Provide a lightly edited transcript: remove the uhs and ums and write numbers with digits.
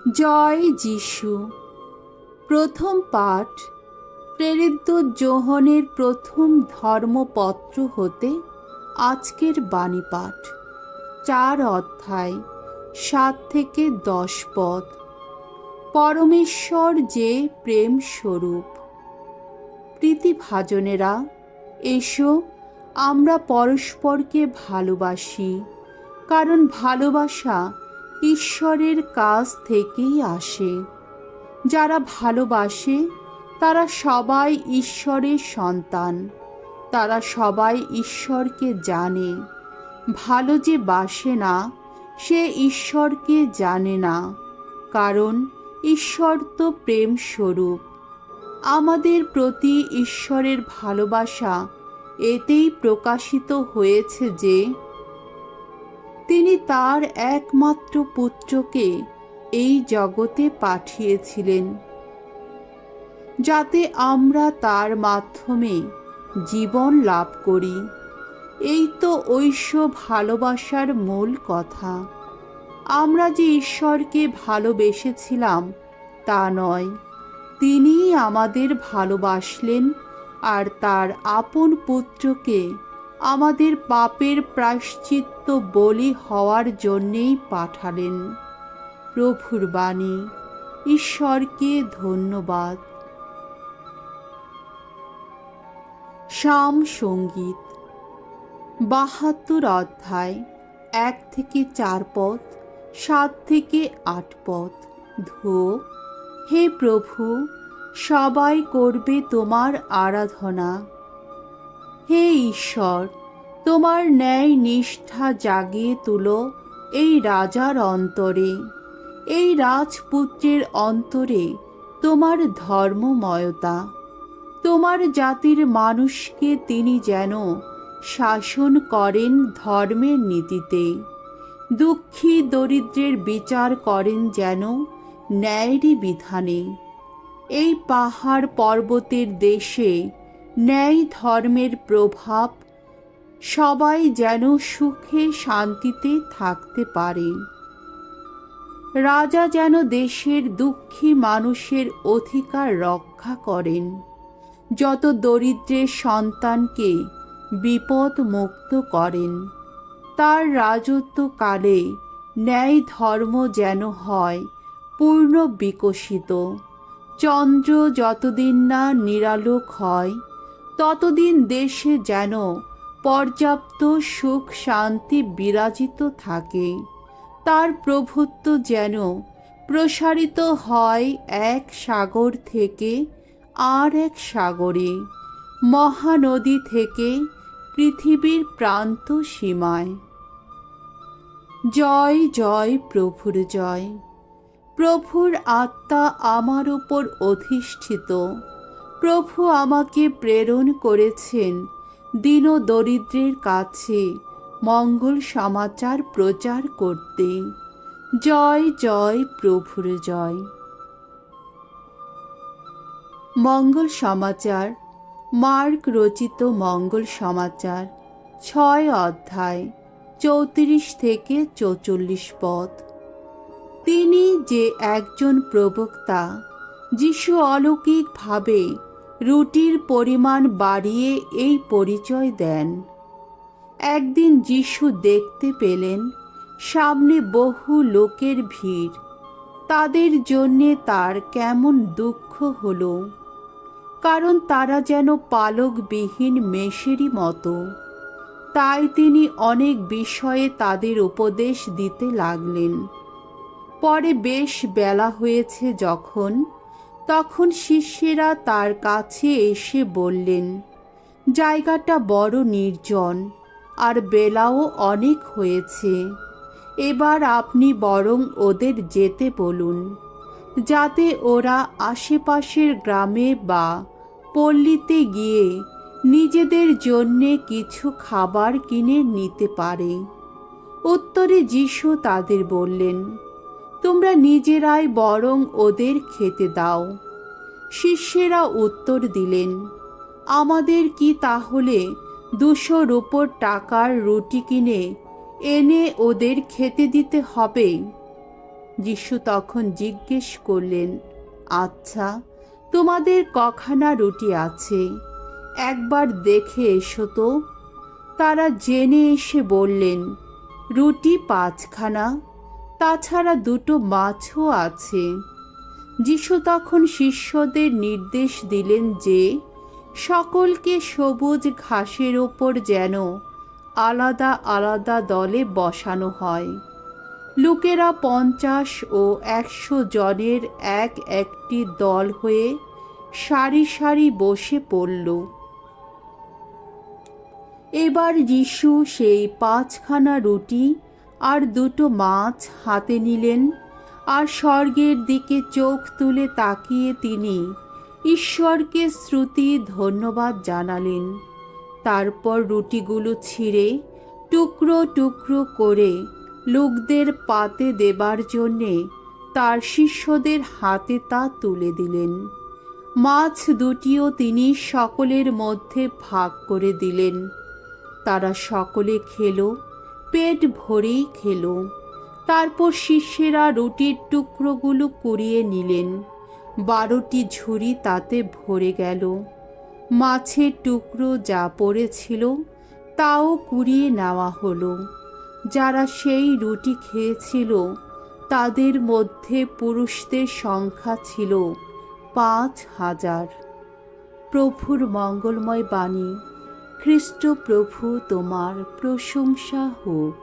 জয় যিশু। প্রথম পাঠ প্রেরিত যোহনের প্রথম ধর্মপত্র হতে আজকের বাণী পাঠ, 4 অধ্যায় 7 থেকে 10 পদ। পরমেশ্বর যে প্রেম স্বরূপ। প্রীতিভাজনেরা, এসো আমরা পরস্পরকে ভালোবাসি, কারণ ভালোবাসা ঈশ্বরের কাছ থেকেই আসে। যারা ভালোবাসে তারা সবাই ঈশ্বরের সন্তান, তারা সবাই ঈশ্বরকে জানে। ভালো যে বাসে না সে ঈশ্বরকে জানে না, কারণ ঈশ্বর তো প্রেম স্বরূপ। আমাদের প্রতি ঈশ্বরের ভালোবাসা এতেই প্রকাশিত হয়েছে যে তিনি তার একমাত্র পুত্রকে এই জগতে পাঠিয়েছিলেন, যাতে আমরা তার মাধ্যমে জীবন লাভ করি। এই তো ঐশ্য ভালোবাসার মূল কথা। আমরা যে ঈশ্বরকে ভালোবেসেছিলাম তা নয়, তিনিই আমাদের ভালোবাসলেন আর তার আপন পুত্রকে আমাদের পাপের প্রায়শ্চিত্ত বলি হওয়ার জন্যেই পাঠালেন। প্রভুর বাণী। ঈশ্বরকে ধন্যবাদ। সাম সঙ্গীত 72 অধ্যায় 1 থেকে 4 পদ, 7 থেকে 8 পদ। ধো, হে প্রভু, সবাই করবে তোমার আরাধনা। হে ঈশ্বর, তোমার ন্যায় নিষ্ঠা জাগিয়ে তুলো এই রাজার অন্তরে, এই রাজপুত্রের অন্তরে তোমার ধর্মময়তা। তোমার জাতির মানুষকে তিনি যেন শাসন করেন ধর্মের নীতিতে, দুঃখী দরিদ্রের বিচার করেন যেন ন্যায়েরই বিধানে। এই পাহাড় পর্বতের দেশে ন্যায় ধর্মের প্রভাব, সবাই যেন সুখে শান্তিতে থাকতে পারে। রাজা যেন দেশের দুঃখী মানুষের অধিকার রক্ষা করেন, যত দরিদ্রের সন্তানকে বিপদ মুক্ত করেন। তার রাজত্বকালে ন্যায় ধর্ম যেন হয় পূর্ণ বিকশিত। চন্দ্র যতদিন না নিরালোক হয় ততদিন দেশে যেন পর্যাপ্ত সুখ শান্তি বিরাজিত থাকে। তার প্রভুত্ব যেন প্রসারিত হয় এক সাগর থেকে আর এক সাগরে, মহানদী থেকে পৃথিবীর প্রান্ত সীমায়। জয় জয় প্রভুর জয়। প্রভুর আত্মা আমার উপর অধিষ্ঠিত। প্রভু আমাকে প্রেরণ করেছেন দীন দরিদ্রের কাছে মঙ্গল সমাচার প্রচার করতে। জয় জয় প্রভুর জয়। মঙ্গল সমাচার। মার্ক রচিত মঙ্গল সমাচার 6 অধ্যায় 34 থেকে 44 পদ। তিনি যে একজন প্রবক্তা, যিশু অলৌকিকভাবে রুটির পরিমাণ বাড়িয়ে এই পরিচয় দেন। একদিন যিশু দেখতে পেলেন সামনে বহু লোকের ভিড়। তাদের জন্যে তার কেমন দুঃখ হলো, কারণ তারা যেন পালকবিহীন মেষেরই মতো। তাই তিনি অনেক বিষয়ে তাদের উপদেশ দিতে লাগলেন। পরে বেশ বেলা হয়েছে তখন শিষ্যেরা তার কাছে এসে বললেন, জায়গাটা বড় নির্জন আর বেলাও অনেক হয়েছে। এবার আপনি বরং ওদের যেতে বলুন, যাতে ওরা আশেপাশের গ্রামে বা পল্লীতে গিয়ে নিজেদের জন্যে কিছু খাবার কিনে নিতে পারে। উত্তরে যিশু তাদের বললেন, তোমরা নিজেরাই বরং ওদের খেতে দাও। শিষ্যেরা উত্তর দিলেন, আমাদের কি তাহলে 200 রূপোর টাকার রুটি কিনে এনে ওদের খেতে দিতে হবে? যিশু তখন জিজ্ঞেস করলেন, আচ্ছা, তোমাদের কখানা রুটি আছে? একবার দেখে এসো তো। তারা জেনে এসে বললেন, রুটি 5খানা, তাছাড়া 2টো মাছও আছে। যিশু তখন শিষ্যদের নির্দেশ দিলেন যে সকলকে সবুজ ঘাসের ওপর যেন আলাদা আলাদা দলে বসানো হয়। লোকেরা 50 ও 100 জনের এক একটি দল হয়ে সারি সারি বসে পড়ল। এবার যিশু সেই 5খানা রুটি আর 2টো মাছ হাতে নিলেন, আর স্বর্গের দিকে চোখ তুলে তাকিয়ে তিনি ঈশ্বরকে স্তুতি ধন্যবাদ জানালেন। তারপর রুটিগুলো ছিঁড়ে টুকরো টুকরো করে লোকদের পাতে দেবার জন্যে তার শিষ্যদের হাতে তা তুলে দিলেন। মাছ দুটিও তিনি সকলের মধ্যে ভাগ করে দিলেন। তারা সকলে খেলো, পেট ভরেই খেলো। তারপর শিষ্যেরা রুটির টুকরোগুলো কুড়িয়ে নিলেন। 12টি ঝুড়ি তাতে ভরে গেল। মাছের টুকরো যা পড়েছিল তাও কুড়িয়ে নেওয়া হলো। যারা সেই রুটি খেয়েছিল তাদের মধ্যে পুরুষদের সংখ্যা ছিল 5000। প্রভুর মঙ্গলময় বাণী। খ্রিস্ট প্রভু তোমার প্রশংসা হোক।